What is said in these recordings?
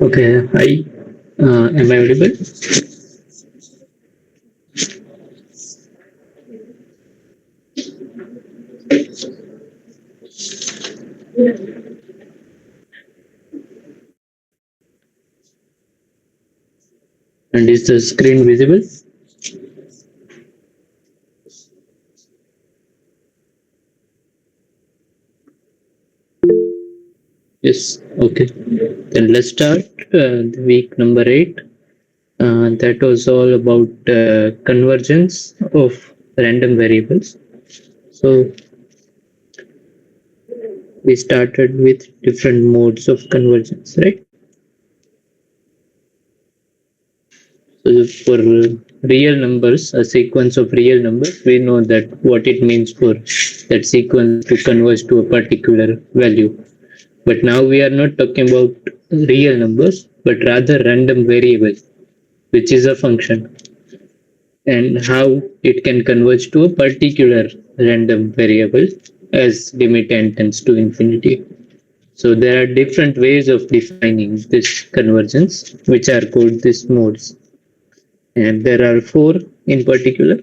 Okay, hi. Am I audible? And is the screen visible? Yes. Okay. Then let's start week number 8. That was all about convergence of random variables. So we started with different modes of convergence, right? So for real numbers, a sequence of real numbers, we know that what it means for that sequence to converge to a particular value. But now we are not talking about real numbers, but rather random variables, which is a function, and how it can converge to a particular random variable as limit n tends to infinity. So there are different ways of defining this convergence, which are called these modes. And there are 4 in particular.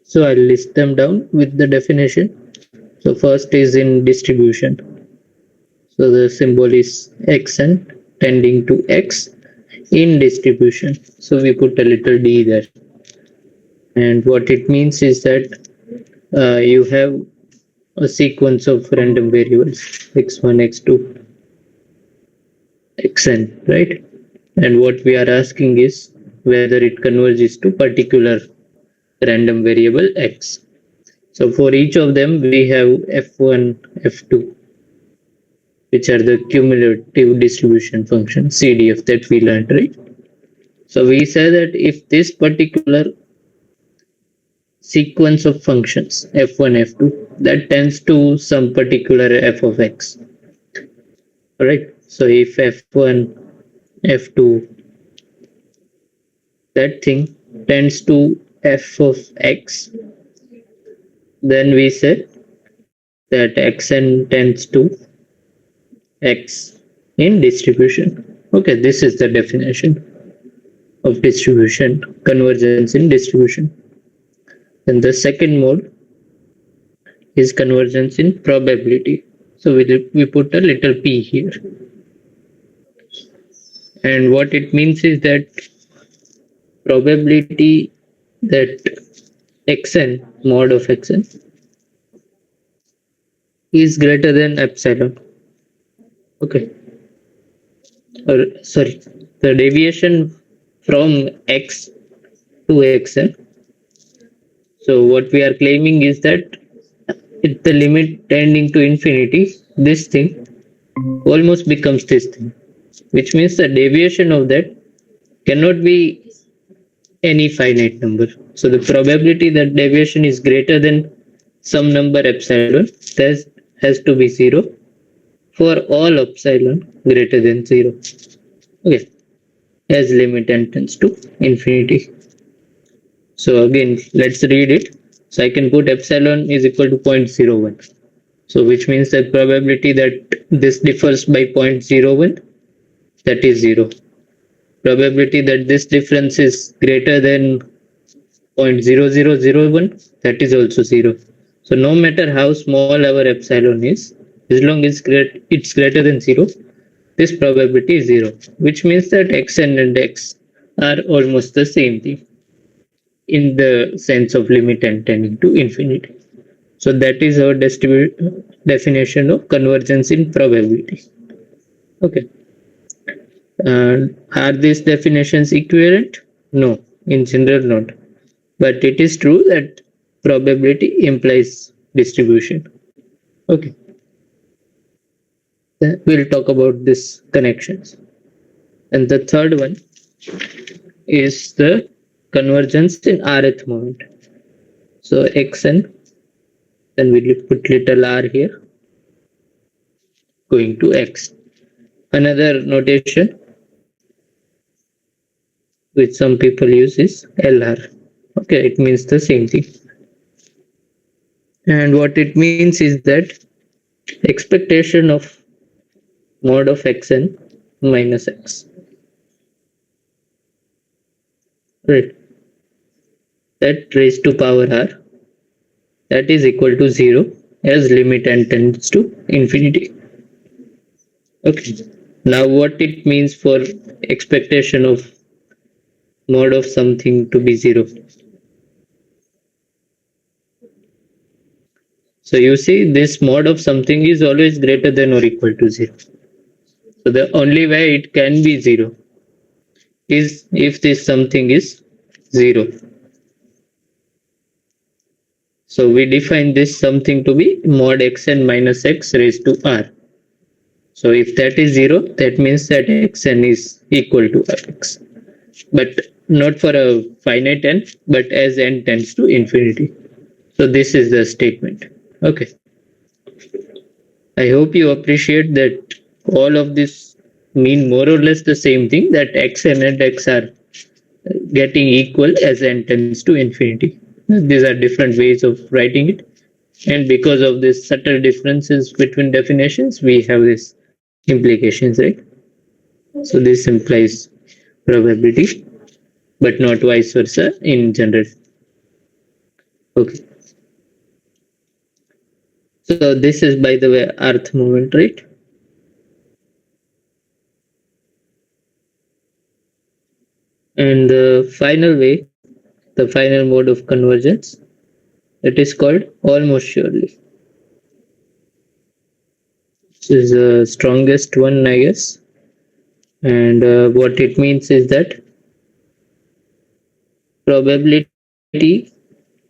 So I'll list them down with the definition. So first is in distribution. So the symbol is xn tending to x in distribution. So we put a little d there. And what it means is that you have a sequence of random variables x1, x2, xn, right? And what we are asking is whether it converges to particular random variable x. So for each of them, we have f1, f2, which are the cumulative distribution function, CDF, that we learned, right? So we say that if this particular sequence of functions, f1, f2, that tends to some particular f of x, right? So if f1, f2, that thing tends to f of x, then we say that xn tends to x in distribution. Okay, this is the definition of distribution, convergence in distribution. And the second mode is convergence in probability. So we put a little p here. And what it means is that probability that xn, mod of xn, is greater than epsilon. Okay. Or sorry, the deviation from x to xn. So what we are claiming is that at the limit tending to infinity, this thing almost becomes this thing, which means the deviation of that cannot be any finite number. So the probability that deviation is greater than some number epsilon has to be 0 for all epsilon greater than 0. Okay, as limit n tends to infinity. So again, let's read it. So I can put epsilon is equal to 0.01. So which means that probability that this differs by 0.01, that is 0. Probability that this difference is greater than 0.0001, that is also 0. So no matter how small our epsilon is, as long as it's greater than 0, this probability is 0, which means that xn and x are almost the same thing in the sense of limit n tending to infinity. So that is our definition of convergence in probability. Okay. Are these definitions equivalent? No, in general not. But it is true that probability implies distribution. Okay. Then we'll talk about these connections. And the third one is the convergence in rth moment. So xn, then we'll put little r here, going to x. Another notation which some people use is LR. Okay, it means the same thing. And what it means is that expectation of mod of xn minus x. Right. That raised to power r, that is equal to 0 as limit n tends to infinity. Okay. Now what it means for expectation of mod of something to be 0. So you see this mod of something is always greater than or equal to 0. So the only way it can be 0 is if this something is 0. So we define this something to be mod xn minus x raised to r. So if that is 0, that means that xn is equal to x. But not for a finite n, but as n tends to infinity. So this is the statement. Okay. I hope you appreciate that all of this mean more or less the same thing, that xn and x are getting equal as n tends to infinity. These are different ways of writing it. And because of this subtle differences between definitions, we have this implications, right? So this implies probability, but not vice versa in general. Okay. So this is, by the way, earth moment, right? And the final way, the final mode of convergence, it is called almost surely. This is the strongest one, I guess. And what it means is that probability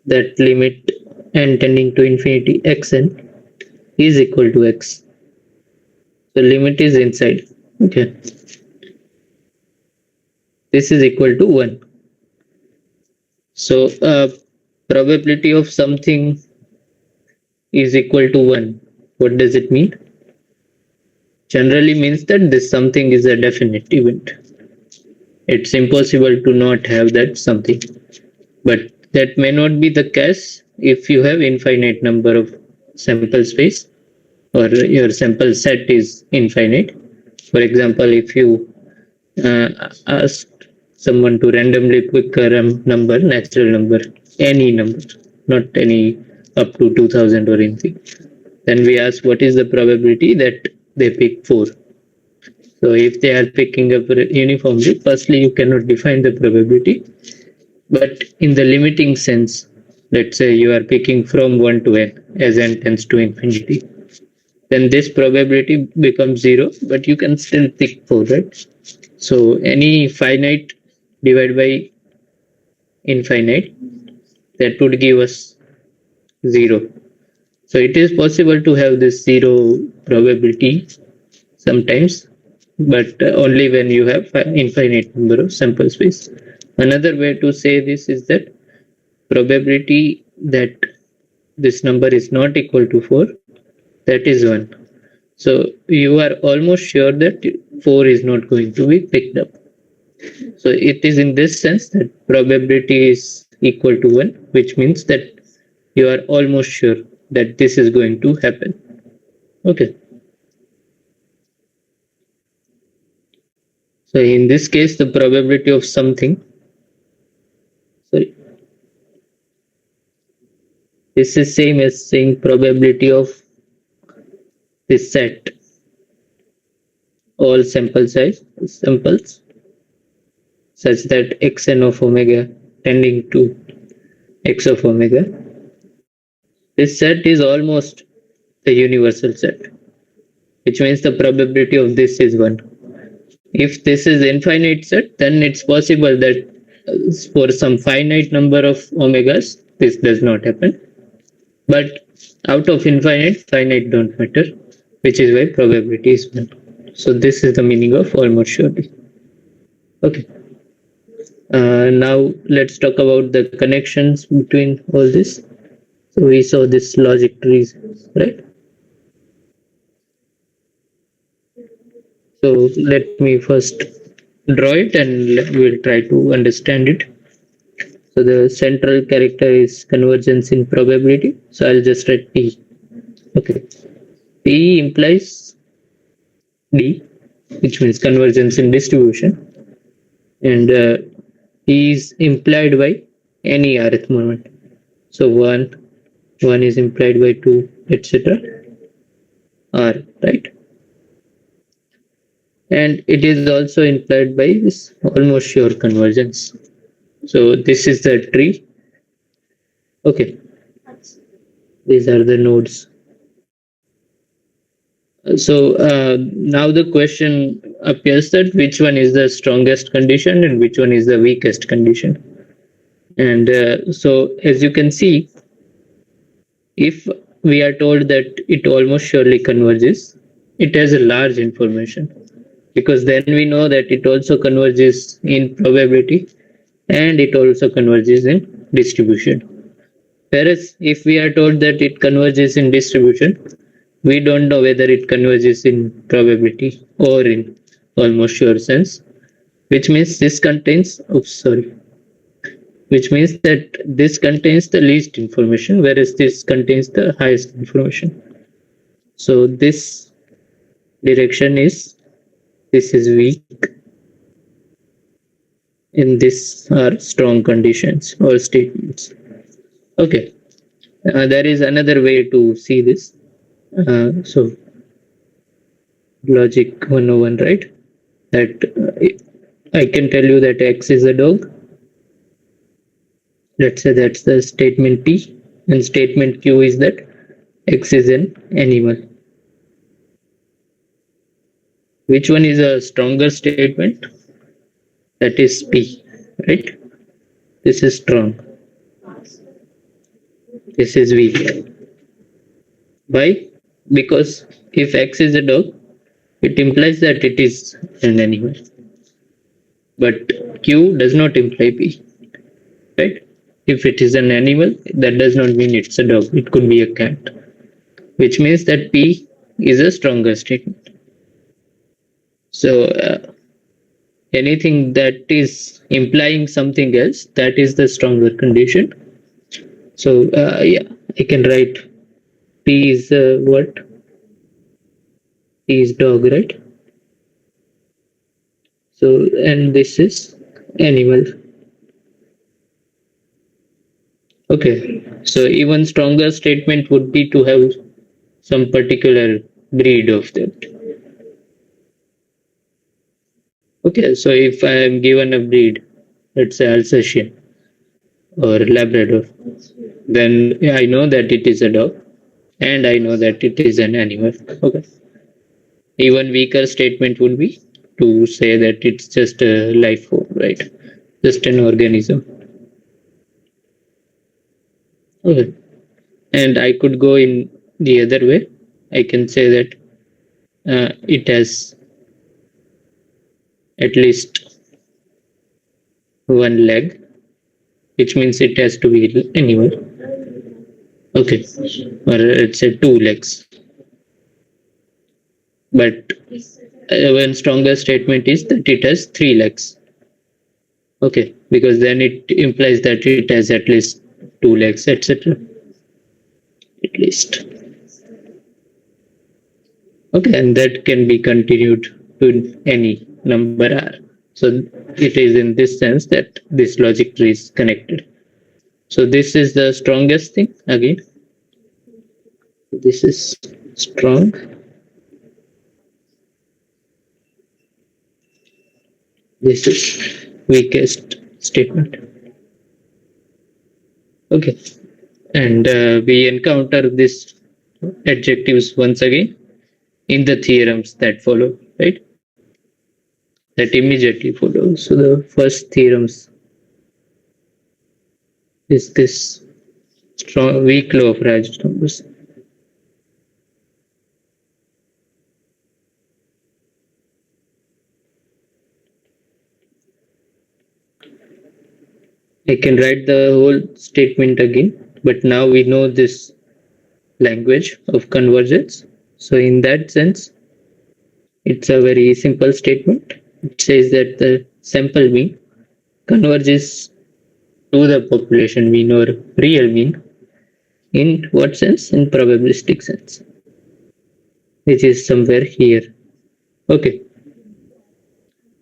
that limit n tending to infinity xn is equal to x. The limit is inside. Okay. This is equal to 1. So probability of something is equal to 1. What does it mean? Generally means that this something is a definite event. It's impossible to not have that something. But that may not be the case if you have infinite number of sample space or your sample set is infinite. For example, if you ask someone to randomly pick a number, natural number, any number, not any up to 2000 or anything, then we ask what is the probability that they pick 4. So if they are picking up uniformly, firstly you cannot define the probability, but in the limiting sense, let's say you are picking from 1 to n as n tends to infinity, then this probability becomes 0, but you can still pick 4, right? So any finite divided by infinite, that would give us 0. So it is possible to have this 0 probability sometimes, but only when you have an infinite number of sample space. Another way to say this is that probability that this number is not equal to 4, that is 1. So you are almost sure that 4 is not going to be picked up. So it is in this sense that probability is equal to 1, which means that you are almost sure that this is going to happen. Okay. So in this case, the probability of something, sorry, this is same as saying probability of this set, all sample size samples, such that xn of omega tending to x of omega. This set is almost the universal set, which means the probability of this is 1. If this is infinite set, then it's possible that for some finite number of omegas, this does not happen. But out of infinite, finite don't matter, which is why probability is 1. So this is the meaning of almost surely. Okay. Now let's talk about the connections between all this. So we saw this logic trees, right? So let me first draw it and we'll try to understand it. So the central character is convergence in probability. So I'll just write P. Okay. P implies D, which means convergence in distribution, and P is implied by any rth moment. So one is implied by 2, etc. R, right? And it is also implied by this almost sure convergence. So this is the tree. Okay, these are the nodes. So now the question appears that which one is the strongest condition and which one is the weakest condition. And so as you can see, if we are told that it almost surely converges, it has a large information, because then we know that it also converges in probability and it also converges in distribution. Whereas if we are told that it converges in distribution, we don't know whether it converges in probability or in almost sure sense, which means this contains, which means that this contains the least information, whereas this contains the highest information. So this direction is, this is weak, and these are strong conditions or statements. Okay, there is another way to see this. So logic 101, right? That I can tell you that X is a dog. Let's say that's the statement P, and statement Q is that X is an animal. Which one is a stronger statement? That is P, right? This is strong. This is weak. Why? Because if X is a dog, it implies that it is an animal. But Q does not imply P, right? If it is an animal, that does not mean it's a dog. It could be a cat, which means that P is a stronger statement. So anything that is implying something else, that is the stronger condition. So yeah, I can write P is what? P is dog, right? So, and this is animal. Okay, so even stronger statement would be to have some particular breed of that. Okay, so if I am given a breed, let's say Alsatian or Labrador, then I know that it is a dog and I know that it is an animal. Okay. Even weaker statement would be to say that it's just a life form, right? Just an organism. Okay. And I could go in the other way. I can say that it has at least one leg, which means it has to be animal. Okay. Or let's say two legs. But one stronger statement is that it has three legs. Okay, because then it implies that it has at least two legs, etc. At least. Okay, and that can be continued to any number r. So it is in this sense that this logic tree is connected. So this is the strongest thing again. This is strong. This is weakest statement. Okay, and we encounter these adjectives once again in the theorems that follow, right? That immediately follow. So the first theorems is this strong weak law of Raj numbers. I can write the whole statement again, but now we know this language of convergence. So in that sense, it's a very simple statement. It says that the sample mean converges to the population mean or real mean. In what sense? In probabilistic sense. which is somewhere here. Okay,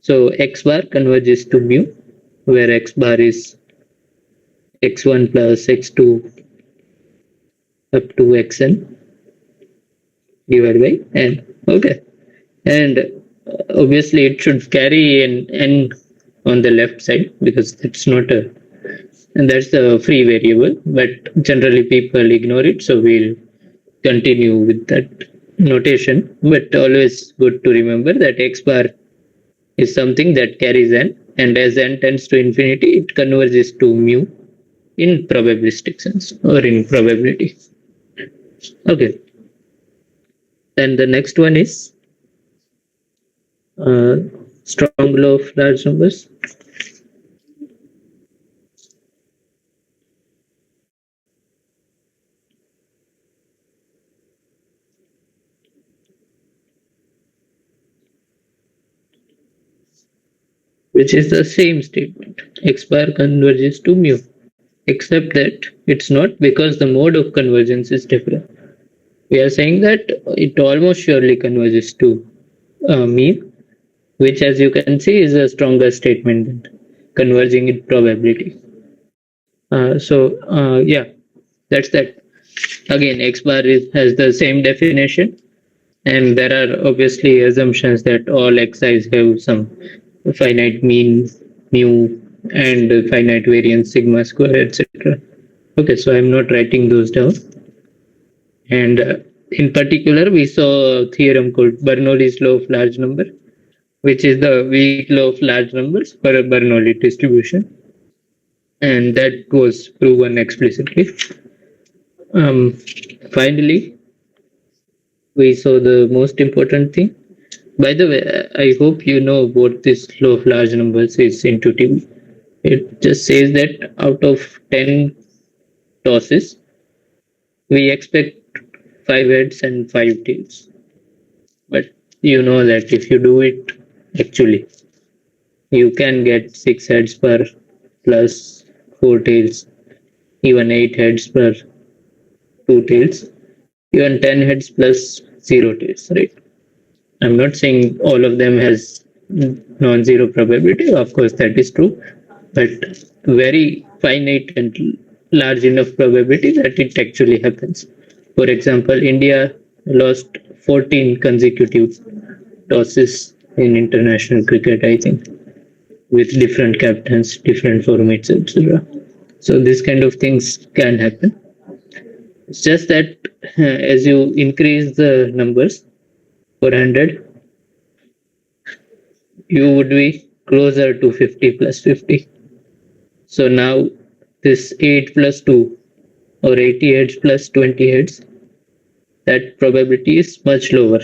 so x bar converges to mu, where x bar is x1 plus x2 up to xn divided by n. Okay, and obviously it should carry an n on the left side because it's not a, and that's the free variable, but generally people ignore it, so we'll continue with that notation. But always good to remember that x bar is something that carries n, and as n tends to infinity it converges to mu in probabilistic sense or in probability. Okay, then the next one is uh, strong law of large numbers, which is the same statement. X bar converges to mu, except that it's not because the mode of convergence is different. We are saying that it almost surely converges to mean, which, as you can see, is a stronger statement than converging in probability. Yeah, that's that. Again, X bar has the same definition, and there are obviously assumptions that all xi's have some finite mean mu and finite variance sigma square, etc. Okay, so I'm not writing those down. And in particular, we saw a theorem called Bernoulli's law of large number, which is the weak law of large numbers for a Bernoulli distribution. And that was proven explicitly. Um, Finally, we saw the most important thing. By the way, I hope you know what this law of large numbers is intuitively. It just says that out of 10 tosses, we expect 5 heads and 5 tails. But you know that if you do it actually, you can get 6 heads per plus 4 tails, even 8 heads per 2 tails, even 10 heads plus 0 tails, right? I'm not saying all of them has non-zero probability. Of course, that is true, but very finite and large enough probability that it actually happens. For example, India lost 14 consecutive tosses in international cricket, I think, with different captains, different formats, etc. So this kind of things can happen. It's just that as you increase the numbers 400, you would be closer to 50 plus 50. So now this 8 plus 2 or 80 heads plus 20 heads, that probability is much lower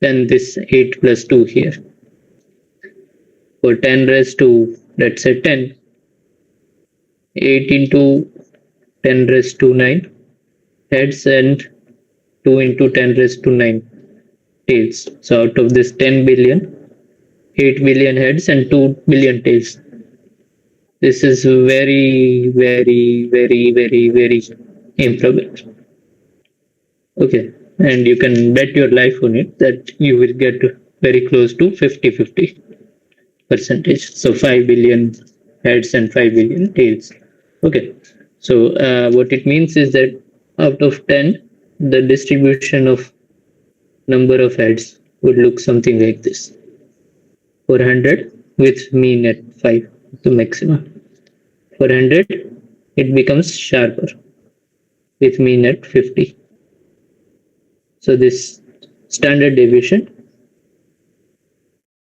than this 8 plus 2 here. For 10 raised to, let's say 10, 8 into 10 raised to 9 heads and 2 into 10 raised to 9 tails. So out of this 10 billion, 8 billion heads and 2 billion tails. This is very, very, very, very, very improbable. Okay, and you can bet your life on it that you will get very close to 50-50 percentage. So 5 billion heads and 5 billion tails. Okay, so what it means is that out of 10, the distribution of number of heads would look something like this: 400 with mean at 5, the maximum. 400, it becomes sharper with mean at 50. So this standard deviation,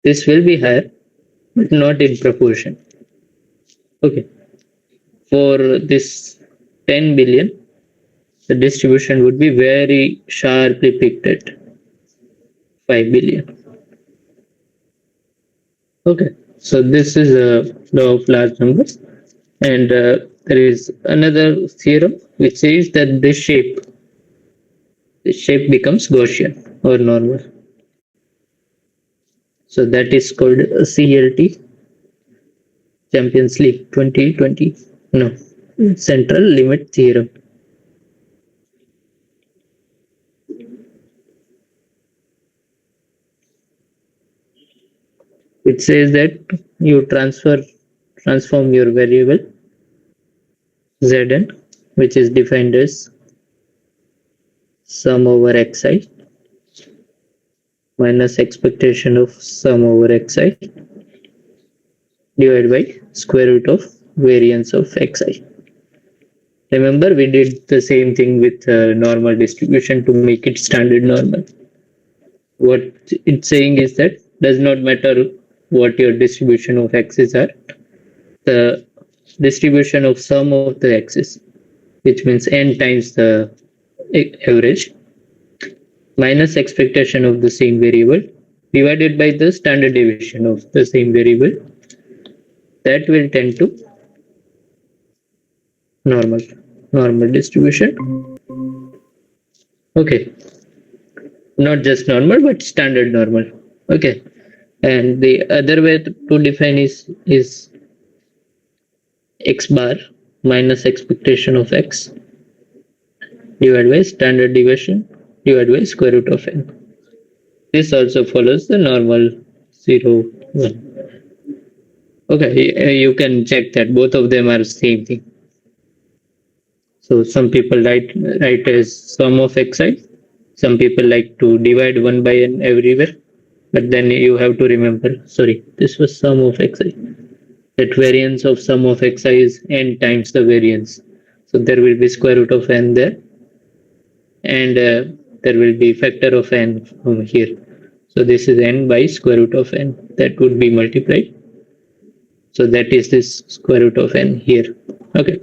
this will be higher, but not in proportion. Okay. For this 10 billion, the distribution would be very sharply picked at 5 billion. Okay. So this is a law of large numbers. And there is another theorem which says that this shape becomes Gaussian or normal. So that is called CLT, Champions League 2020. No, central limit theorem. It says that you transform your variable Zn, which is defined as sum over xi minus expectation of sum over xi divided by square root of variance of xi. Remember, we did the same thing with normal distribution to make it standard normal. What it's saying is that does not matter what your distribution of x's are, the distribution of sum of the x's, which means n times the average, minus expectation of the same variable divided by the standard deviation of the same variable, that will tend to normal distribution. Okay, not just normal but standard normal. Okay, and the other way to define is x bar minus expectation of x divided by standard deviation divided by square root of n. This also follows the normal 0, 1. Okay, you can check that both of them are same thing. So some people write as sum of xi. Some people like to divide 1 by n everywhere. But then you have to remember, sorry, this was sum of xi. That variance of sum of xi is n times the variance. So there will be square root of n there. And there will be factor of n from here. So this is n by square root of n. That would be multiplied. So that is this square root of n here. Okay.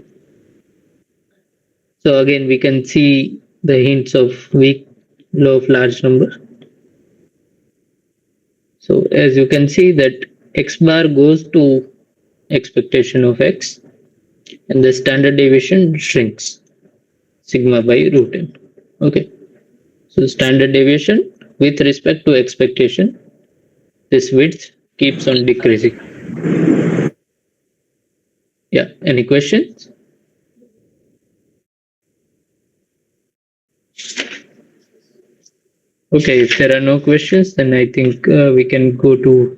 So again, we can see the hints of weak law of large number. So as you can see that x bar goes to expectation of x and the standard deviation shrinks sigma by root n. Okay. So standard deviation with respect to expectation, this width keeps on decreasing. Yeah, any questions? Okay, if there are no questions, then I think we can go to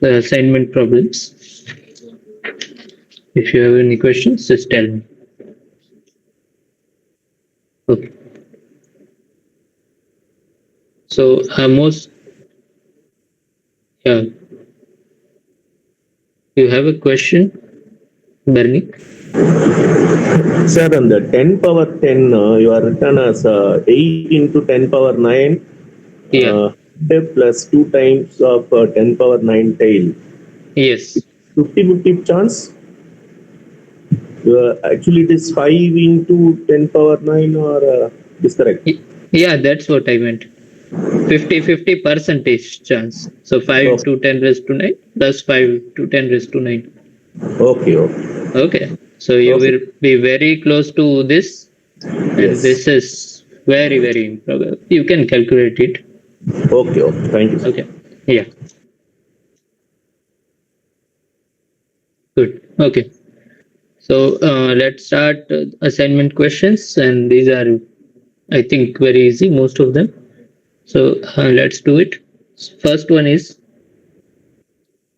the assignment problems. If you have any questions, just tell me. Okay. So yeah. You have a question, Bernie? Sir, on the 10 power 10, you are written as 8 into 10 power 9 Yeah. plus 2 times of 10 power 9 tail. Yes. 50-50 chance? Actually, it is 5 into 10 power 9 or is correct? Yeah, that's what I meant. 50-50 percentage chance. So 5 to 10 raised to 9 plus 5 to 10 raised to 9. Okay. Okay. So you will be very close to this. And Yes. this is very, very improbable. You can calculate it. Okay. Thank you, sir. Okay. Yeah. Good. Okay. So let's start assignment questions. And these are, I think, very easy, most of them. So let's do it. First one is,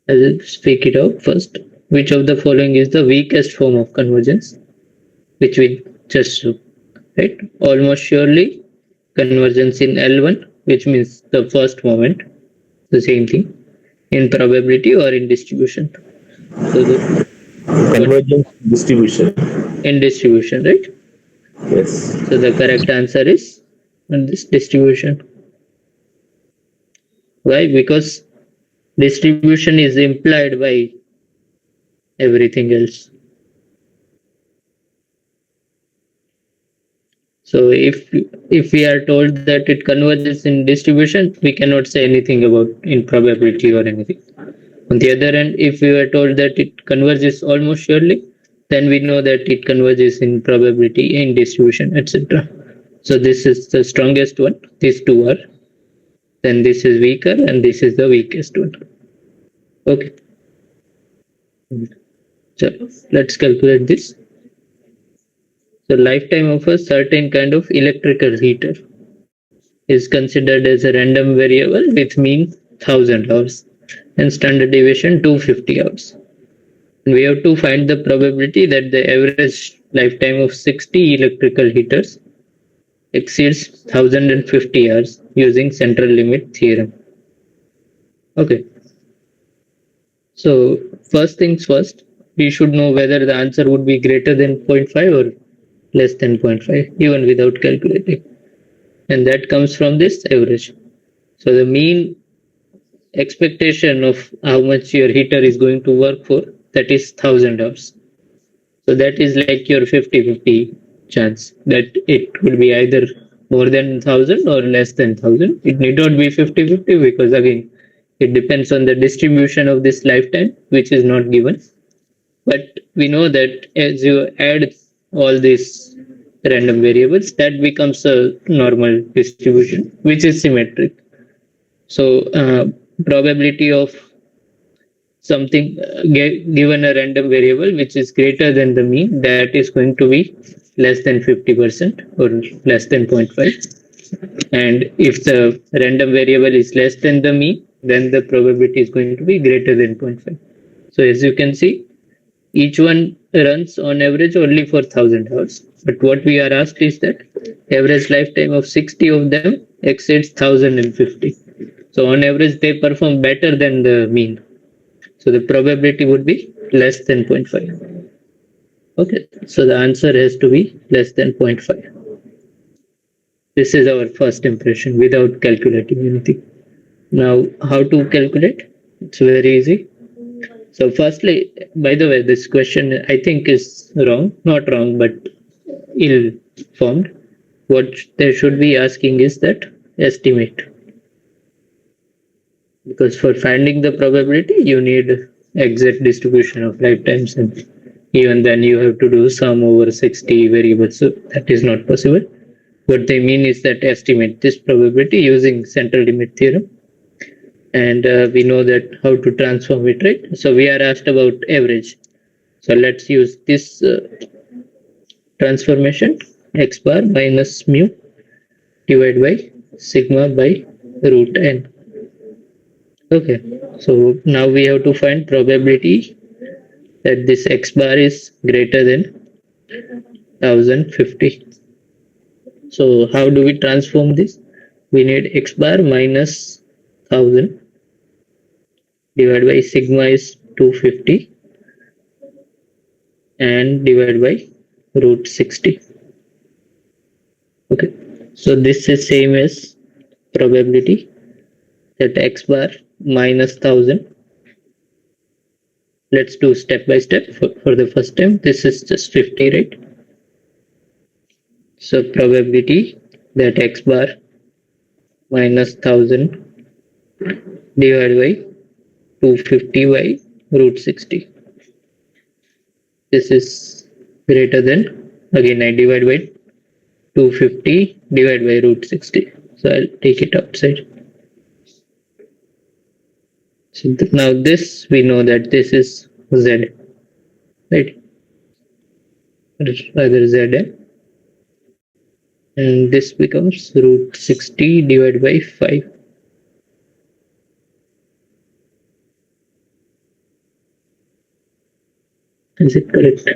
I'll speak it out first. Which of the following is the weakest form of convergence? Which we just do, right? Almost surely convergence in L1, which means the first moment, the same thing, in probability or in distribution. So the Convergence distribution. in distribution, right? Yes. So the correct answer is in this distribution. Why? Because distribution is implied by everything else. So if we are told that it converges in distribution, we cannot say anything about in probability or anything. On the other hand, if we are told that it converges almost surely, then we know that it converges in probability, in distribution, etc. So this is the strongest one. These two are. Then this is weaker and this is the weakest one. Okay. So let's calculate this. The lifetime of a certain kind of electrical heater is considered as a random variable with mean 1000 hours. and standard deviation 250 hours. And we have to find the probability that the average lifetime of 60 electrical heaters exceeds 1050 hours using central limit theorem. Okay. So first things first, we should know whether the answer would be greater than 0.5 or less than 0.5 even without calculating. And that comes from this average. So the mean expectation of how much your heater is going to work for, that is 1000 hours. So that is like your 50-50 chance that it would be either more than 1000 or less than 1000. It need not be 50-50 because again it depends on the distribution of this lifetime, which is not given. But we know that as you add all these random variables, that becomes a normal distribution, which is symmetric. So probability of something given a random variable which is greater than the mean, that is going to be less than 50% or less than 0.5. And if the random variable is less than the mean, then the probability is going to be greater than 0.5. So as you can see, each one runs on average only for 1000 hours. But what we are asked is that average lifetime of 60 of them exceeds 1050. So on average, they perform better than the mean. So the probability would be less than 0.5. Okay, so the answer has to be less than 0.5. This is our first impression without calculating anything. Now, how to calculate? It's very easy. So firstly, by the way, this question I think is wrong. Not wrong, but ill-formed. What they should be asking is that estimate. Because for finding the probability, you need exact distribution of lifetimes, and even then you have to do sum over 60 variables. So that is not possible. What they mean is that estimate this probability using central limit theorem. And we know that how to transform it, right? So we are asked about average. So let's use this transformation, x bar minus mu divided by sigma by root n. Okay, so now we have to find probability that this x bar is greater than 1050. So how do we transform this? We need x bar minus 1000 divided by sigma is 250 and divided by root 60. Okay, so this is same as probability that x bar minus 1000. Let's do step by step for the first time. This is just 50, right? So probability that x bar minus 1000 divided by 250 by root 60. This is greater than, again I divide by 250 divided by root 60. So I'll take it outside. So now this, we know that this is z, right? Rather zn. And this becomes root 60 divided by 5. Is it correct?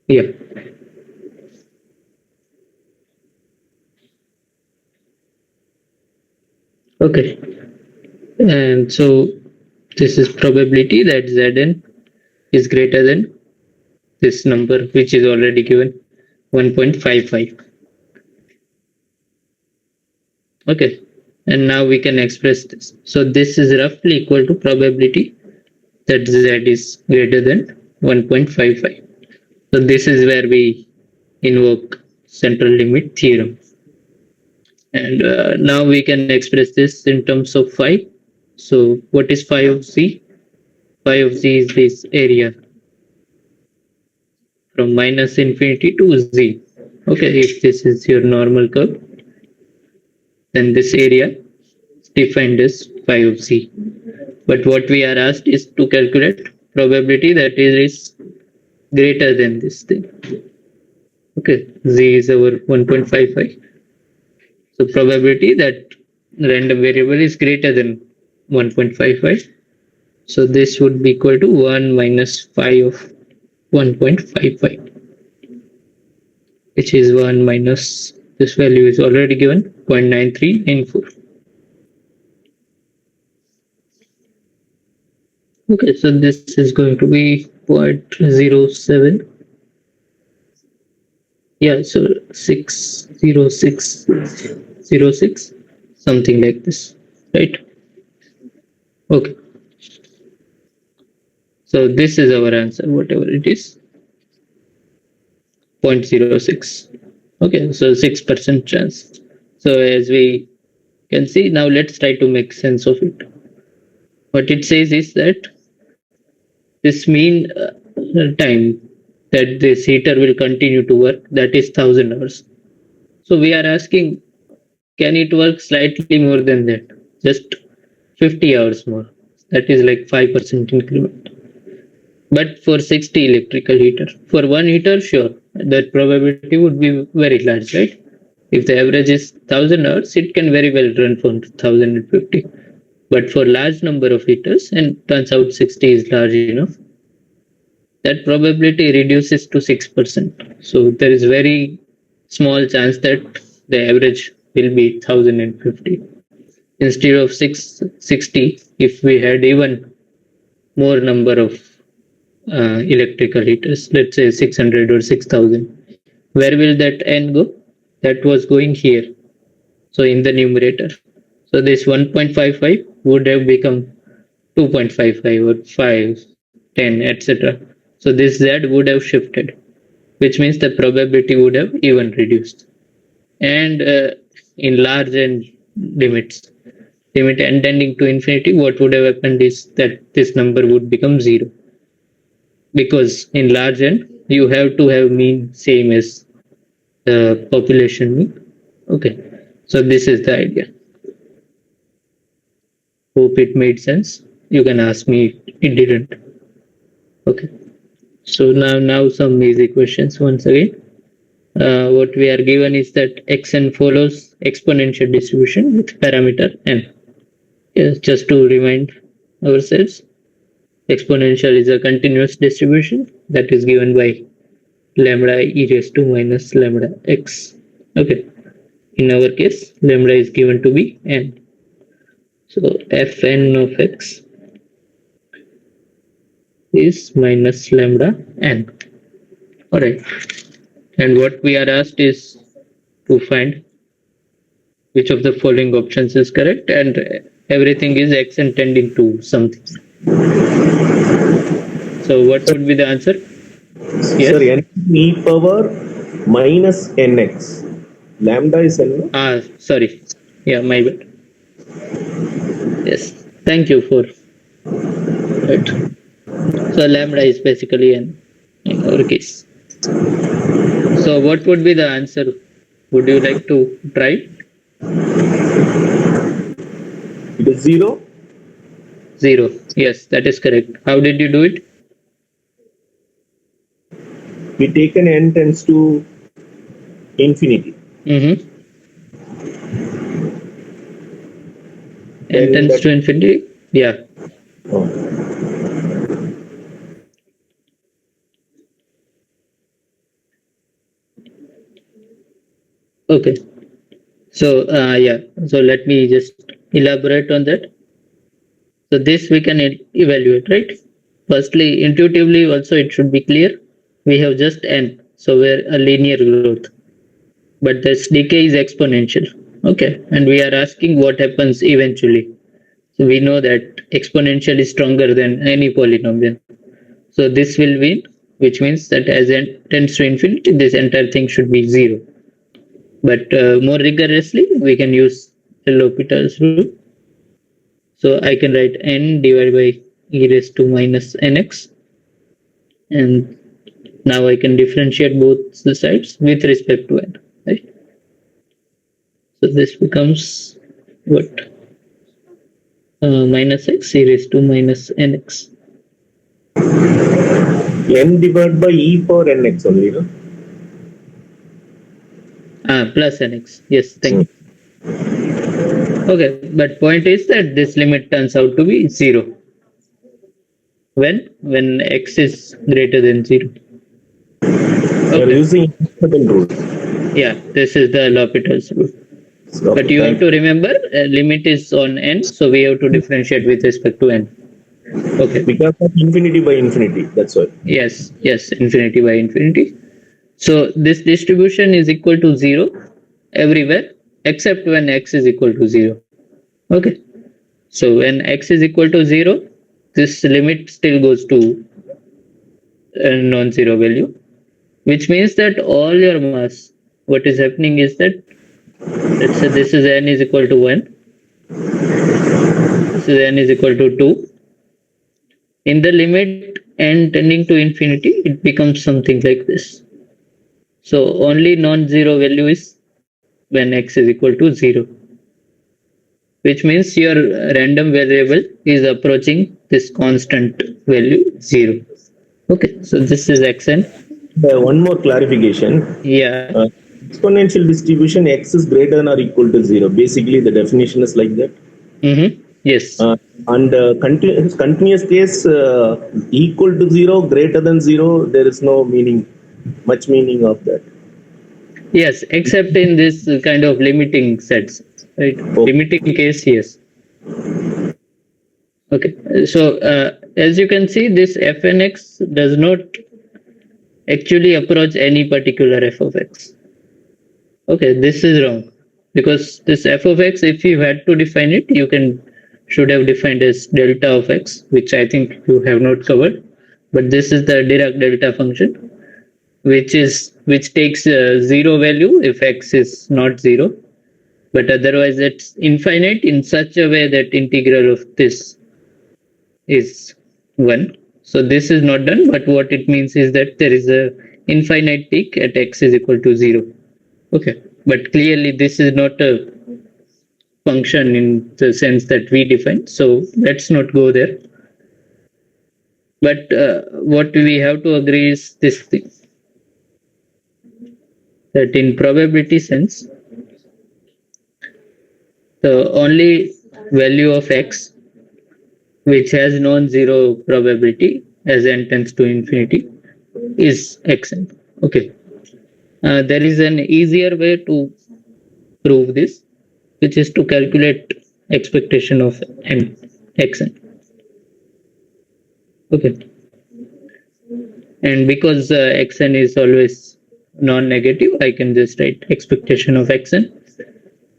Yeah. Okay. And so this is probability that Zn is greater than this number, which is already given, 1.55. Okay. And now we can express this. So this is roughly equal to probability that Z is greater than 1.55. So this is where we invoke central limit theorem. And now we can express this in terms of phi. So what is phi of z? Phi of z is this area from minus infinity to z. Okay, if this is your normal curve, then this area is defined as phi of z. But what we are asked is to calculate probability that is greater than this thing. Okay, z is our 1.55. So probability that random variable is greater than 1.55. So this would be equal to 1 minus 5 of 1.55, which is 1 minus, this value is already given, 0.9394. Okay, so this is going to be 0.07. Yeah, so 60606, something like this, right? Okay, so this is our answer, whatever it is, 0.06. Okay, so 6% chance. So as we can see, now let's try to make sense of it. What it says is that this mean time that this heater will continue to work, that is 1000 hours. So we are asking, can it work slightly more than that? Just 50 hours more. That is like 5% increment. But for 60 electrical heater, for one heater, sure, that probability would be very large, right? If the average is 1000 hours, it can very well run for 1050. But for large number of heaters, and turns out 60 is large enough, that probability reduces to 6%. So there is very small chance that the average will be 1050. Instead of 660, if we had even more number of electrical heaters, let's say 600 or 6000, where will that n go? That was going here. So in the numerator. So this 1.55 would have become 2.55 or 5, 10, etc. So this z would have shifted, which means the probability would have even reduced. And in large n limits, limit n tending to infinity, what would have happened is that this number would become 0. Because in large n, you have to have mean same as the population mean. Okay, so this is the idea. Hope it made sense. You can ask me if it didn't. Okay. So now some easy questions once again. What we are given is that xn follows exponential distribution with parameter n. Yes, just to remind ourselves, exponential is a continuous distribution that is given by lambda e raised to minus lambda x. Okay. In our case, lambda is given to be n. So fn of x is minus lambda n. All right. And what we are asked is to find which of the following options is correct, and everything is xn tending to something. So what would be the answer? Yes? Sir, n e power minus nx. Lambda is n. Sorry. Yeah, my bad. Yes. Thank you for it. So lambda is basically n in our case. So what would be the answer? Would you like to try? It is 0. 0. Yes, that is correct. How did you do it? We taken n tends to infinity. N tends to infinity. Yeah. Oh. Okay. So yeah. So let me just elaborate on that. So this we can evaluate, right? Firstly, intuitively also it should be clear. We have just n, so we're a linear growth, but this decay is exponential. Okay, and we are asking what happens eventually. So we know that exponential is stronger than any polynomial. So this will win, which means that as n tends to infinity, this entire thing should be 0. But more rigorously, we can use L'Hopital's rule. So I can write n divided by e raised to minus nx. And now I can differentiate both the sides with respect to n. Right? So this becomes what? Minus x e raised to minus nx. N divided by e power nx only, no? Plus nx. Yes, thank you. Okay, but point is that this limit turns out to be 0 when x is greater than 0. We are Okay. using L'Hopital rule. Yeah, this is the L'Hopital's rule. But Okay, you have thank to remember limit is on n, so we have to differentiate with respect to n. Okay. because of infinity by infinity. That's why. Yes, infinity by infinity. So this distribution is equal to 0 everywhere except when x is equal to 0. Okay. So when x is equal to 0, this limit still goes to a non-zero value, which means that all your mass, what is happening is that, let's say this is n is equal to 1, this is n is equal to 2. In the limit n tending to infinity, it becomes something like this. So only non-zero value is when x is equal to 0, which means your random variable is approaching this constant value 0. Okay, so this is xn. One more clarification. Yeah. Exponential distribution x is greater than or equal to 0. Basically, the definition is like that. Yes. And continuous case equal to 0, greater than 0, there is no meaning, much meaning of that. Yes, except in this kind of limiting sets, right? Oh, Limiting case, yes. Okay, so as you can see, this fnx does not actually approach any particular f of x. Okay, this is wrong because this f of x, if you had to define it, you can should have defined as delta of x, which I think you have not covered. But this is the Dirac delta function, which takes zero value if x is not zero, but otherwise it's infinite in such a way that integral of this is 1. So this is not done, but what it means is that there is a infinite peak at x is equal to 0. Okay, but clearly this is not a function in the sense that we define, so let's not go there. But what we have to agree is this thing, that in probability sense, the only value of x which has non-zero probability as n tends to infinity is xn. Okay. There is an easier way to prove this, which is to calculate expectation of n xn. Okay. And because xn is always non-negative, I can just write expectation of xn.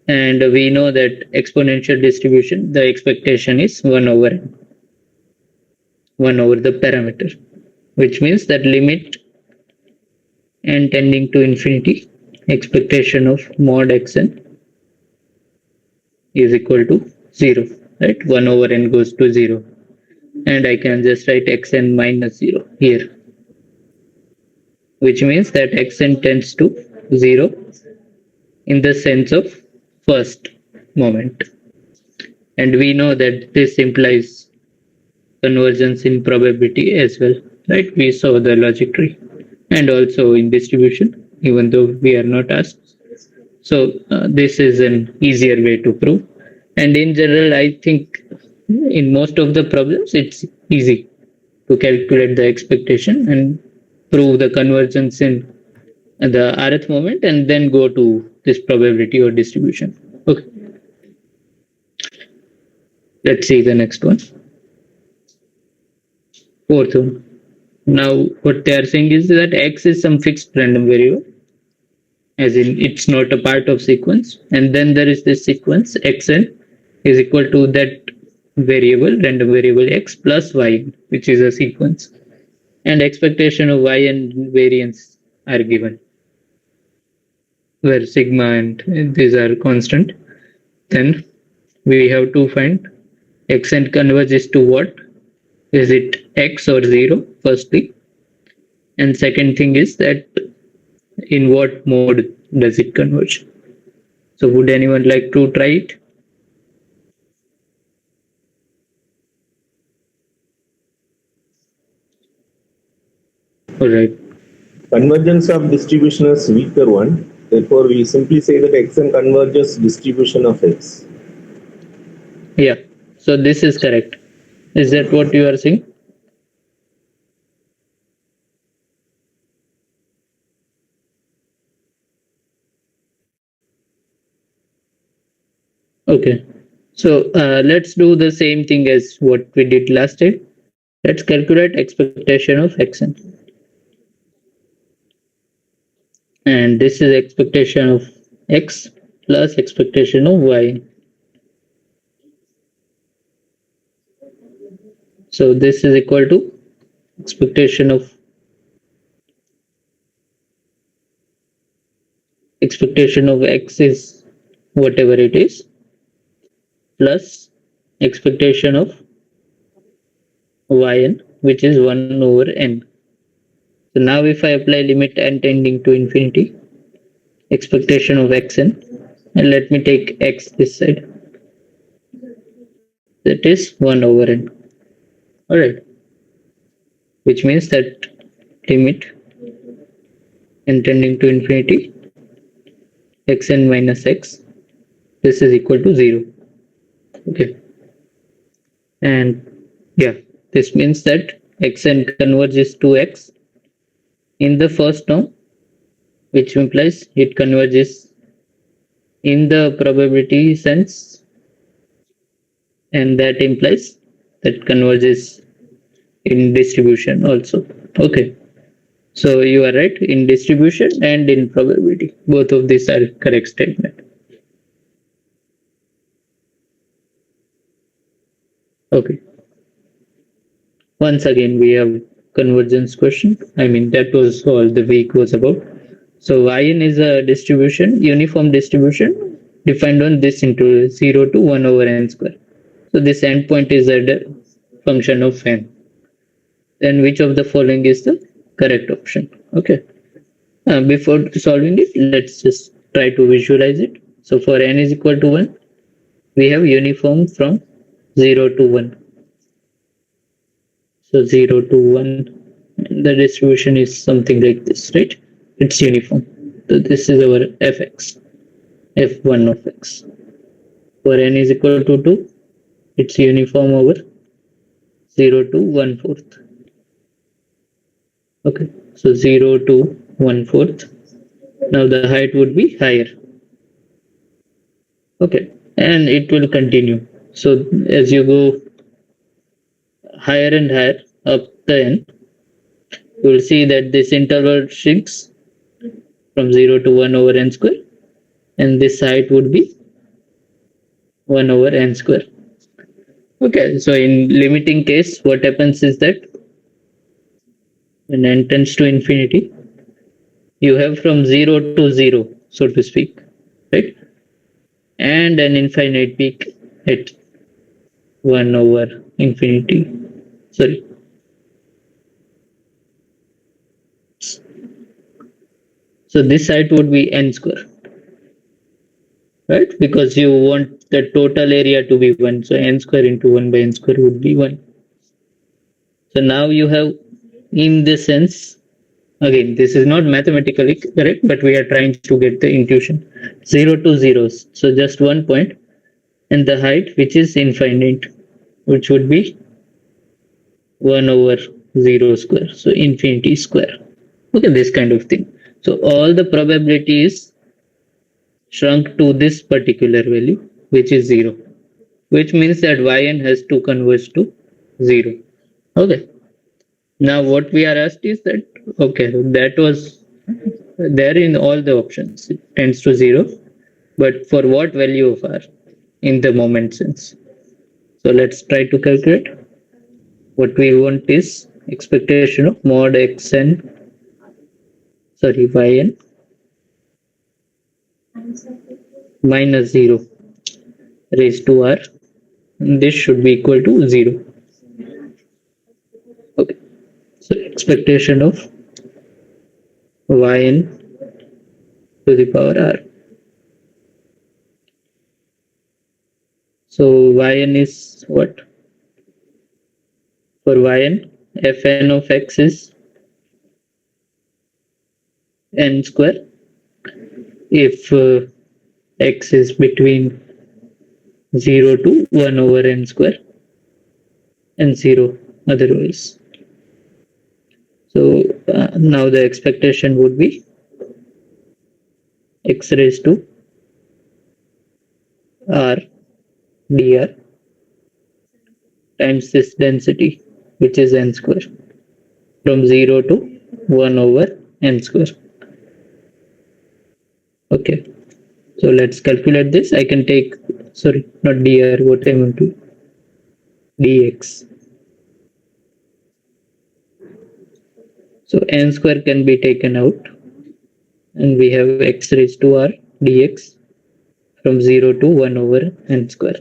And we know that exponential distribution, the expectation is 1 over n, 1 over the parameter, which means that limit n tending to infinity, expectation of mod xn is equal to 0, right? 1 over n goes to 0. And I can just write xn minus 0 here, which means that xn tends to 0 in the sense of first moment. And we know that this implies convergence in probability as well, right? We saw the logic tree and also in distribution, even though we are not asked. So this is an easier way to prove. And in general, I think in most of the problems, it's easy to calculate the expectation and prove the convergence in the rth moment and then go to this probability or distribution. Okay. Let's see the next one. Fourth one. Now, what they are saying is that x is some fixed random variable, as in it's not a part of sequence. And then there is this sequence xn is equal to that variable, random variable x plus y, which is a sequence. And expectation of y and variance are given, where sigma and these are constant. Then we have to find xn converges to what? Is it x or 0, firstly? And second thing is that in what mode does it converge? So would anyone like to try it? All right. convergence of distribution is weaker one. Therefore, we simply say that Xn converges distribution of X. Yeah. So this is correct. Is that what you are saying? Okay. So let's do the same thing as what we did last time. Let's calculate expectation of Xn. And this is expectation of X plus expectation of Y. So this is equal to expectation of X is whatever it is plus expectation of Yn, which is 1 over n. So now if I apply limit n tending to infinity, expectation of Xn, and let me take X this side, that is 1 over n. Alright, which means that limit n tending to infinity xn minus x, this is equal to 0. Okay, and yeah, this means that xn converges to x in the first term, which implies it converges in the probability sense, and that implies that converges in distribution also. Okay, so you are right in distribution and in probability. Both of these are correct statement. Okay. Once again, we have convergence question. I mean, that was all the week was about. So Yn is a distribution, uniform distribution defined on this into 0 to 1 over n square. So this endpoint is a function of n. Then which of the following is the correct option? Okay. Before solving it, let's just try to visualize it. So for n is equal to 1, we have uniform from 0 to 1. So 0 to 1, the distribution is something like this, right? It's uniform. So this is our fx, f1 of x. For n is equal to 2, it's uniform over 0 to 1/4. Okay, so 0 to 1/4. Now the height would be higher. Okay, and it will continue. So as you go higher and higher up the n, you will see that this interval shrinks from 0 to 1 over n square, and this height would be 1 over n square. Okay, so in limiting case, what happens is that when n tends to infinity, you have from 0 to 0, so to speak, right? And an infinite peak at 1 over infinity. Sorry. So this height would be n square, right? Because you want the total area to be 1. So n square into 1 by n square would be 1. So now you have, in this sense, again, this is not mathematically correct, but we are trying to get the intuition. 0 to 0s. So just 1 point, and the height, which is infinite, which would be 1 over 0 square. So infinity square. Okay, this kind of thing. So all the probability is shrunk to this particular value, which is 0, which means that yn has to converge to 0. Okay. Now what we are asked is that, okay, that was there in all the options. It tends to 0, but for what value of r in the moment sense? So let's try to calculate. What we want is expectation of mod xn, sorry, yn minus 0 raised to r. This should be equal to 0. Okay. So expectation of yn to the power r. So yn is what? For yn, fn of x is n square if x is between 0 to 1 over n square and 0 otherwise. So now the expectation would be x raised to r dr times this density, which is n square, from 0 to 1 over n square. Okay, so let's calculate this. I can take, sorry, not dr, what I want to, dx. So n square can be taken out, and we have x raised to r dx from 0 to 1 over n square.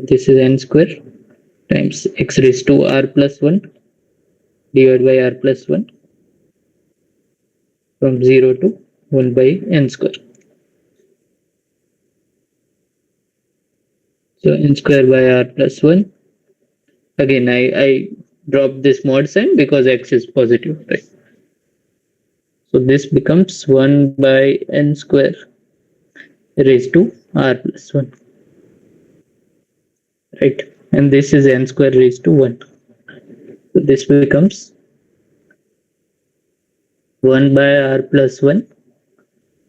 This is n square times x raised to r plus 1 divided by r plus 1 from 0 to 1 by n square. So n square by r plus 1. Again, I dropped this mod sign because x is positive, right? So this becomes 1 by n square raised to r plus 1. Right? And this is n square raised to 1. So this becomes 1 by r plus 1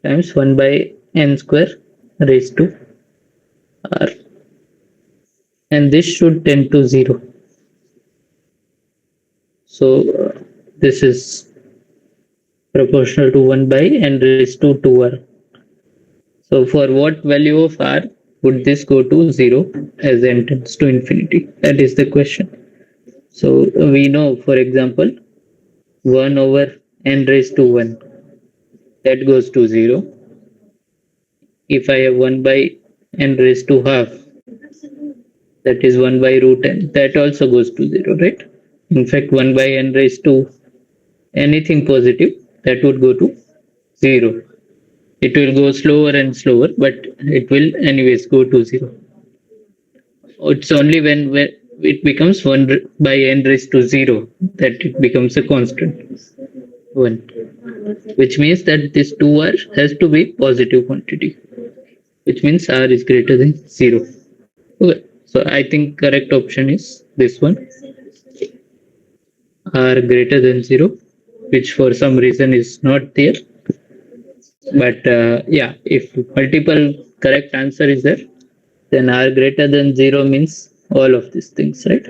times 1 by n square raised to r. And this should tend to 0. So this is proportional to 1 by n raised to 2r. So for what value of r would this go to 0 as n tends to infinity? That is the question. So we know, for example, 1 over n raised to 1, that goes to 0. If I have 1 by n raised to half, that is 1 by root n, that also goes to 0, right? In fact, 1 by n raised to anything positive, that would go to 0. It will go slower and slower, but it will anyways go to 0. It's only when it becomes 1 by n raised to 0 that it becomes a constant 1, which means that this 2r has to be positive quantity, which means r is greater than 0. Okay, so I think correct option is this one, r greater than 0, which for some reason is not there. But yeah, if multiple correct answer is there, then r greater than 0 means all of these things, right?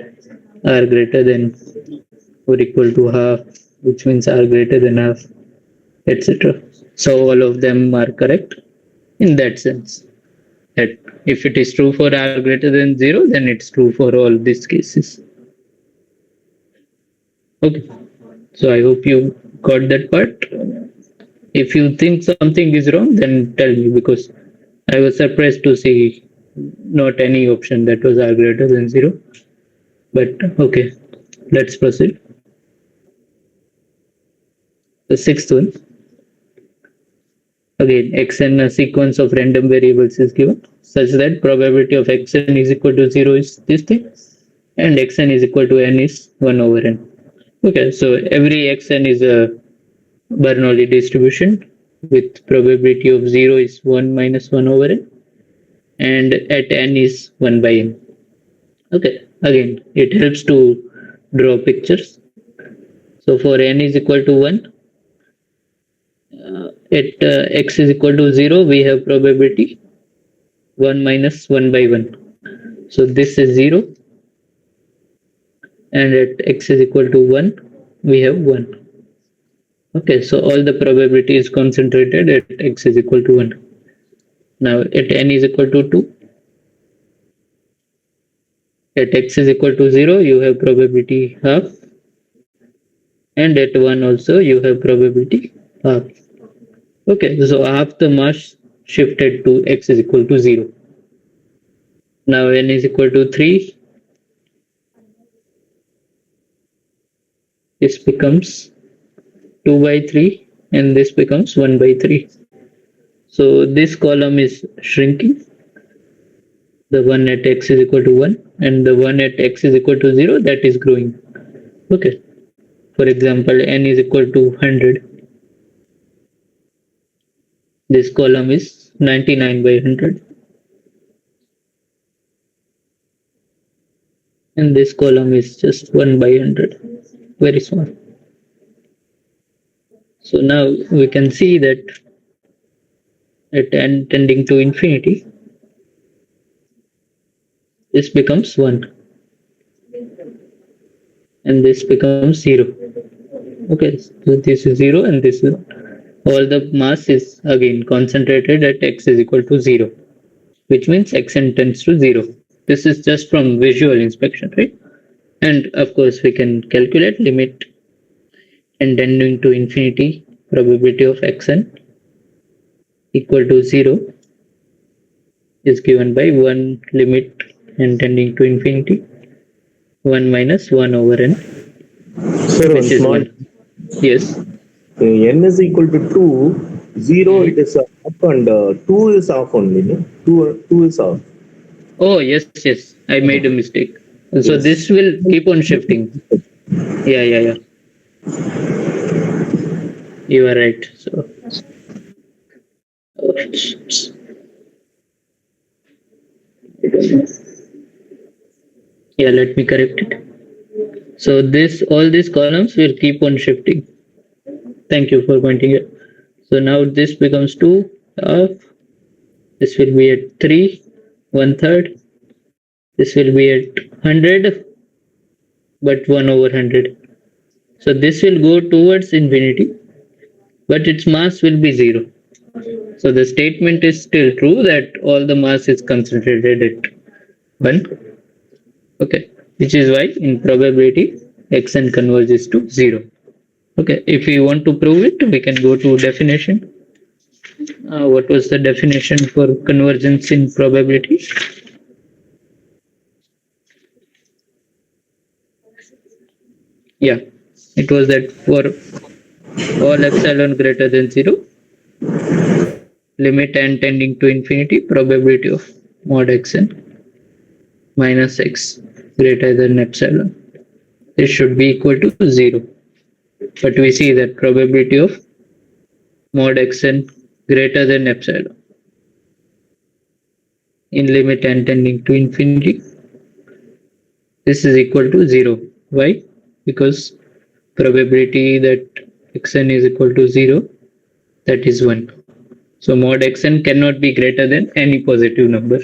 R greater than or equal to half, which means r greater than half, etc. So all of them are correct in that sense. That if it is true for r greater than 0, then it's true for all these cases. Okay, so I hope you got that part. If you think something is wrong, then tell me, because I was surprised to see not any option that was r greater than 0. But okay, let's proceed. The sixth one. Again, xn, a sequence of random variables is given such that probability of xn is equal to 0 is this thing, and xn is equal to n is 1 over n. Okay, so every xn is a Bernoulli distribution with probability of 0 is 1 minus 1 over n, and at n is 1 by n. Okay, again, it helps to draw pictures. So for n is equal to 1, at x is equal to 0, we have probability 1 minus 1 by 1. So this is 0, and at x is equal to 1, we have 1. Okay, so all the probability is concentrated at x is equal to 1. Now at n is equal to 2, at x is equal to 0, you have probability half, and at 1 also you have probability half. Okay, so half the mass shifted to x is equal to 0. Now n is equal to 3. This becomes 2 by 3, and this becomes 1 by 3. So this column is shrinking. The one at x is equal to 1, and the one at x is equal to 0, that is growing. Okay. For example, n is equal to 100. This column is 99 by 100. And this column is just 1 by 100. Very small. So now we can see that at n tending to infinity, this becomes 1. And this becomes 0. Okay, so this is 0 and this is all the mass is again concentrated at x is equal to 0, which means xn tends to 0. This is just from visual inspection, right? And of course, we can calculate limit n tending to infinity probability of xn equal to 0 is given by 1 limit n tending to infinity 1 minus 1 over n, Sir, which is 1. Yes. N is equal to 2, 0 it is up and 2 is off only. No? 2 is off. Oh, yes. I made a mistake. So Yes. this will keep on shifting. Yeah. You are right. So yeah, let me correct it. So all these columns will keep on shifting. Thank you for pointing it. So now this becomes 2 half. This will be at 3 1/3. This will be at 100, but 1 over 100. So this will go towards infinity, but its mass will be 0. So the statement is still true that all the mass is concentrated at 1. Okay, which is why in probability xn converges to 0. Okay, if we want to prove it, we can go to definition. What was the definition for convergence in probability? Yeah, it was that for all epsilon greater than 0, limit n tending to infinity, probability of mod xn minus x greater than epsilon. This should be equal to 0. But we see that probability of mod xn greater than epsilon in limit n tending to infinity, this is equal to 0. Why? Because probability that xn is equal to 0, that is 1. So mod xn cannot be greater than any positive number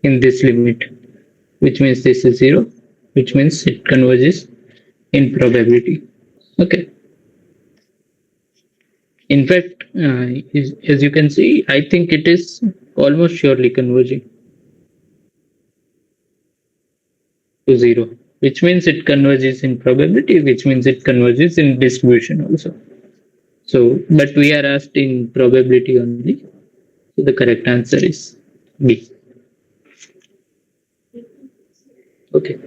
in this limit, which means this is 0, which means it converges in probability. Okay. In fact, as you can see, I think it is almost surely converging to 0, which means it converges in probability, which means it converges in distribution also. So, but we are asked in probability only. So the correct answer is B. Okay.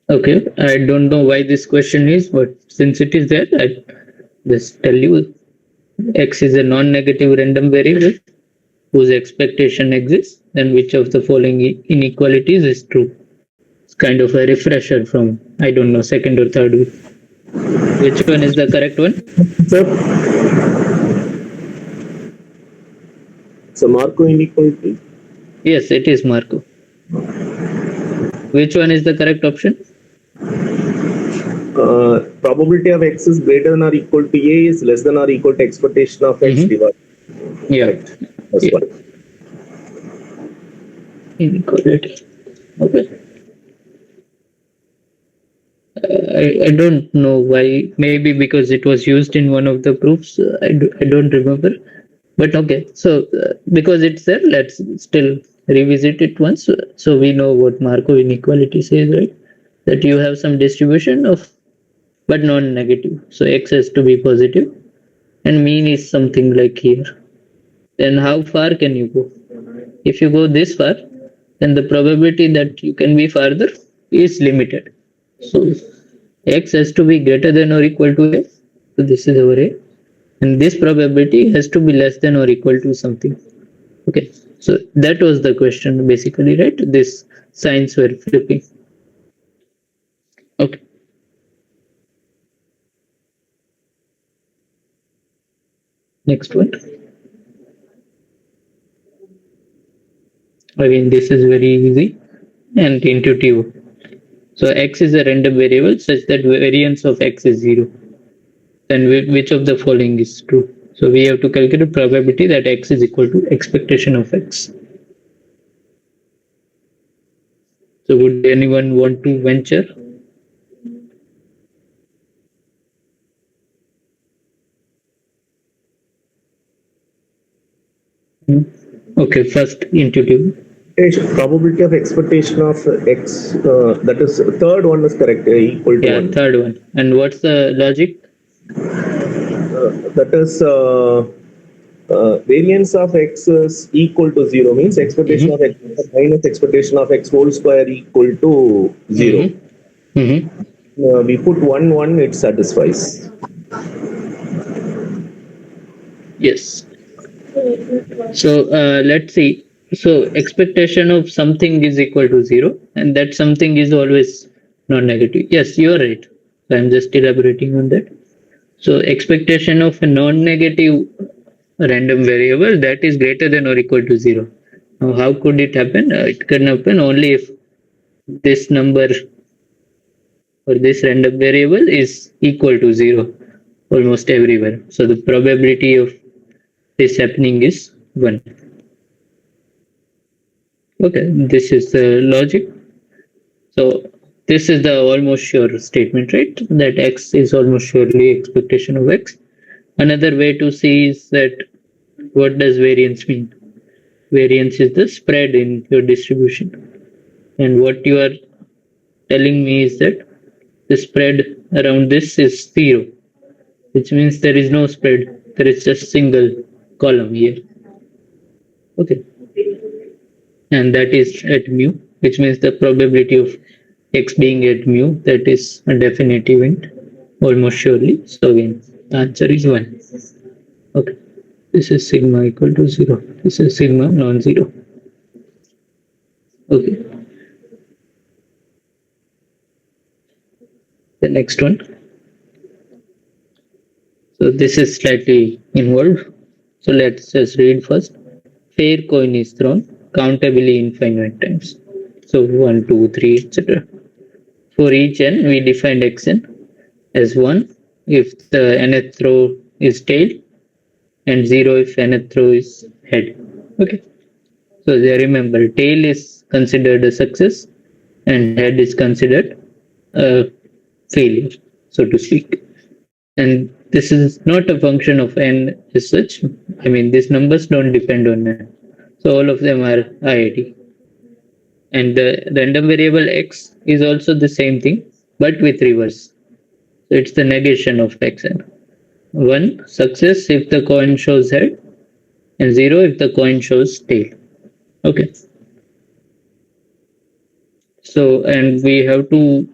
Okay, I don't know why this question is, but since it is there, I just tell you x is a non-negative random variable whose expectation exists, then which of the following inequalities is true? It's kind of a refresher from, I don't know, second or third week. Which one is the correct one? Sir, it's a Marco inequality. Yes, it is Marco. Which one is the correct option? Probability of x is greater than or equal to a is less than or equal to expectation of x divided. Yeah. Right. That's Yeah. one. Inequality. Okay. I don't know why. Maybe because it was used in one of the proofs. I don't remember. But okay. So because it's there, let's still revisit it once, so we know what Markov inequality says, right? That you have some distribution of, but non-negative. So x has to be positive, and mean is something like here. Then how far can you go? If you go this far, then the probability that you can be farther is limited. So x has to be greater than or equal to a. So this is our a. And this probability has to be less than or equal to something. Okay. So that was the question basically, right? This signs were flipping. Okay. Next one. Again, this is very easy and intuitive. So x is a random variable such that variance of x is 0. Then which of the following is true? So we have to calculate probability that x is equal to expectation of x. So would anyone want to venture? Okay, first intuitive. Probability of expectation of x, that is third one is correct, equal to Yeah, 1. third one. And what's the logic? That is variance of x is equal to 0, means expectation of x minus expectation of x whole square equal to 0. We put 1, it satisfies. Yes. So let's see. So expectation of something is equal to 0, and that something is always non-negative. Yes, you are right. So I'm just elaborating on that. So expectation of a non-negative random variable that is greater than or equal to 0. Now, how could it happen? It can happen only if this number or this random variable is equal to 0 almost everywhere. So the probability of this happening is 1. Okay, this is the logic. So this is the almost sure statement, right? That x is almost surely expectation of x. Another way to see is that what does variance mean? Variance is the spread in your distribution. And what you are telling me is that the spread around this is 0, which means there is no spread. There is just single column here. Okay. And that is at mu, which means the probability of x being at mu, that is a definite event, almost surely. So again, the answer is 1. Okay. This is sigma equal to 0. This is sigma non-zero. Okay. The next one. So this is slightly involved. So let's just read first. Fair coin is thrown countably infinite times. So 1, 2, 3, etc. For each n, we defined xn as 1 if the nth row is tail and 0 if nth row is head. Okay. So remember, tail is considered a success and head is considered a failure, so to speak. And this is not a function of n as such. I mean, these numbers don't depend on n. So all of them are IIT. And the random variable x is also the same thing, but with reverse. So it's the negation of xn. 1 success if the coin shows head, and 0 if the coin shows tail. Okay. So, and we have to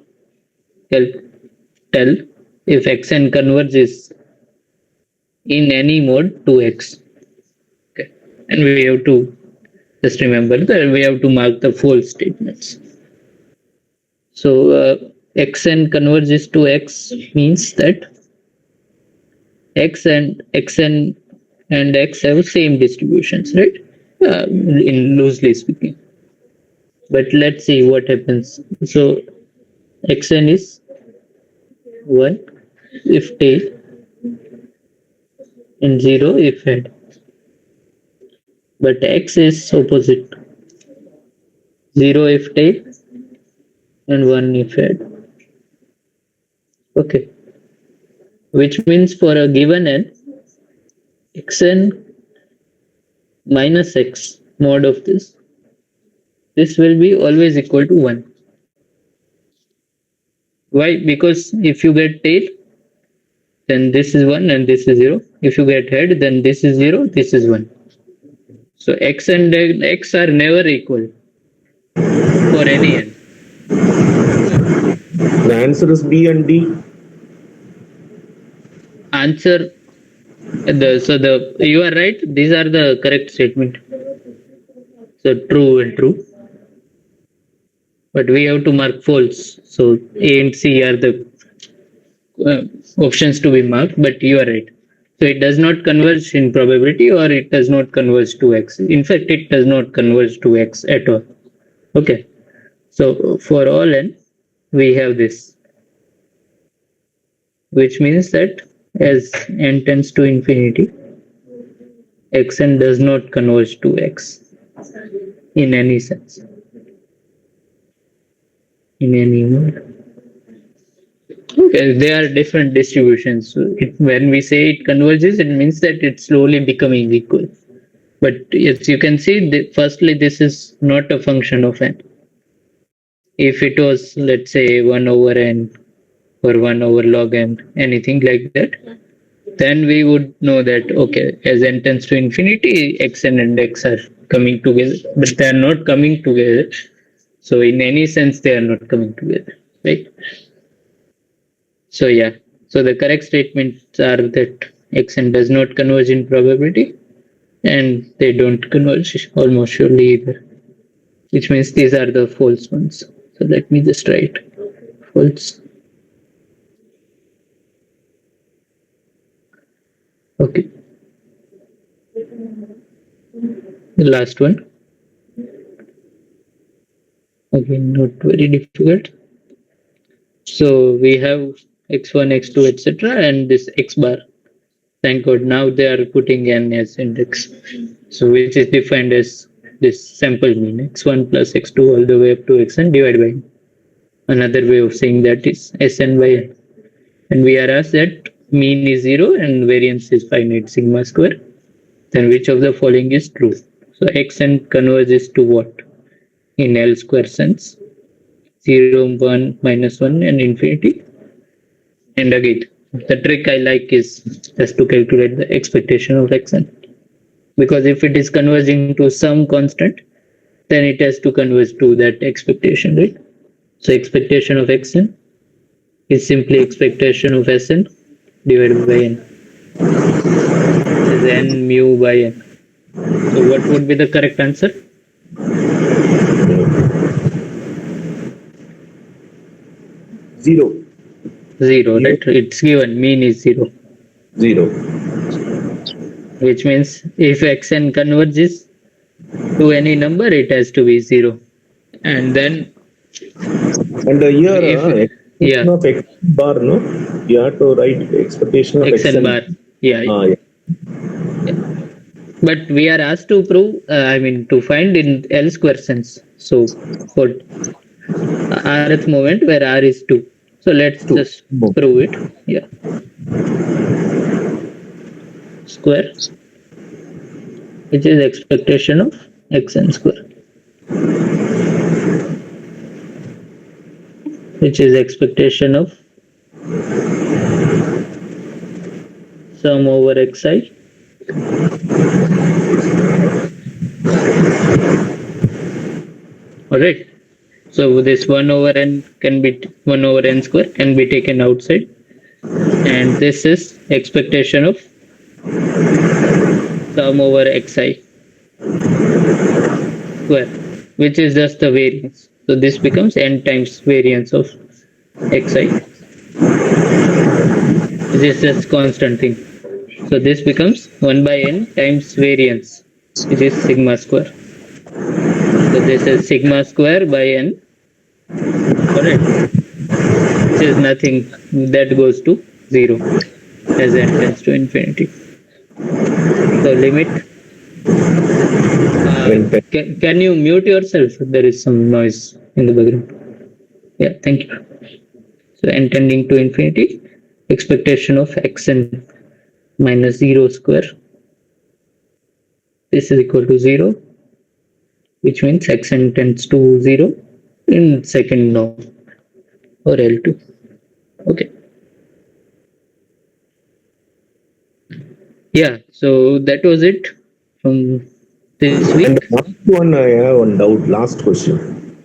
tell if xn converges in any mode to x. Okay. And we have to just remember that we have to mark the false statements. So xn converges to x means that x and xn and x have same distributions, right? In loosely speaking. But let's see what happens. So xn is 1 if tail and 0 if head. But x is opposite. 0 if tail and 1 if head. Okay. Which means for a given n, xn minus x mod of this will be always equal to 1. Why? Because if you get tail, then this is 1 and this is 0. If you get head, then this is 0, this is 1. So x and x are never equal for any n. The answer is B and D. Answer, you are right. These are the correct statement. So true and true. But we have to mark false. So A and C are the options to be marked, but you are right. So it does not converge in probability, or it does not converge to x. In fact, it does not converge to x at all. Okay. So for all n, we have this, which means that as n tends to infinity, xn does not converge to x in any sense, in any mode. Okay, they are different distributions. So when we say it converges, it means that it's slowly becoming equal. But as you can see, firstly, this is not a function of n. If it was, let's say, 1 over n or 1 over log n, anything like that, then we would know that, okay, as n tends to infinity, xn and x are coming together, but they are not coming together. So in any sense, they are not coming together, right? So yeah, so the correct statements are that xn does not converge in probability, and they don't converge almost surely either, which means these are the false ones. So let me just write false. Okay. The last one. Again, not very difficult. So we have x1, x2, etc., and this x bar. Thank God, now they are putting n as index. So which is defined as this sample mean, x1 plus x2 all the way up to xn divided by n. Another way of saying that is Sn by n. And we are asked that mean is 0 and variance is finite sigma square. Then which of the following is true? So xn converges to what? In L square sense. 0, 1, minus 1 and infinity. And again, the trick I like is just to calculate the expectation of xn. Because if it is converging to some constant, then it has to converge to that expectation, right? So expectation of xn is simply expectation of Sn divided by n. Is n mu by n. So what would be the correct answer? Zero. Zero, right? It's given, mean is 0. Zero. Which means if xn converges to any number, it has to be 0. And then And here, if yeah, expectation of x bar, no? You have to write expectation of xn xn. bar, yeah. Yeah. But we are asked to prove, to find in L square sense. So for rth moment where r is 2. So let's just prove it. Yeah. Square, which is expectation of xn square, which is expectation of sum over xi all right. So this 1 over n can be 1 over n square can be taken outside, and this is expectation of sum over xi square, which is just the variance. So this becomes n times variance of xi. This is just constant thing. So this becomes 1 by n times variance, which is sigma square. So this is sigma square by n. Correct. Which is nothing, that goes to 0 as n tends to infinity. So limit. Can you mute yourself? There is some noise in the background. Yeah, thank you. So n tending to infinity, expectation of xn minus 0 square. This is equal to 0, which means xn tends to 0 in second norm or L2. Okay. Yeah, so that was it from this week. And last one, I have one doubt. Last question.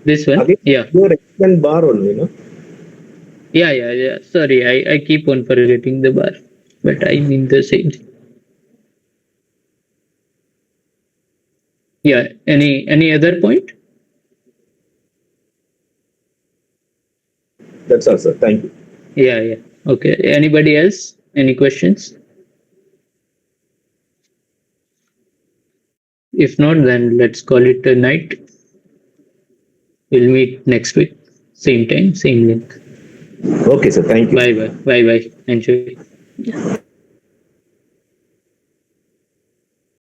This one? Again, yeah. Your xn bar only, no? Yeah. Sorry, I keep on forgetting the bar, but I mean the same thing. Yeah. Any other point? That's all, sir. Thank you. Yeah. Okay. Anybody else? Any questions? If not, then let's call it a night. We'll meet next week. Same time, same link. Okay, sir. Thank you. Bye bye. Bye bye. Enjoy.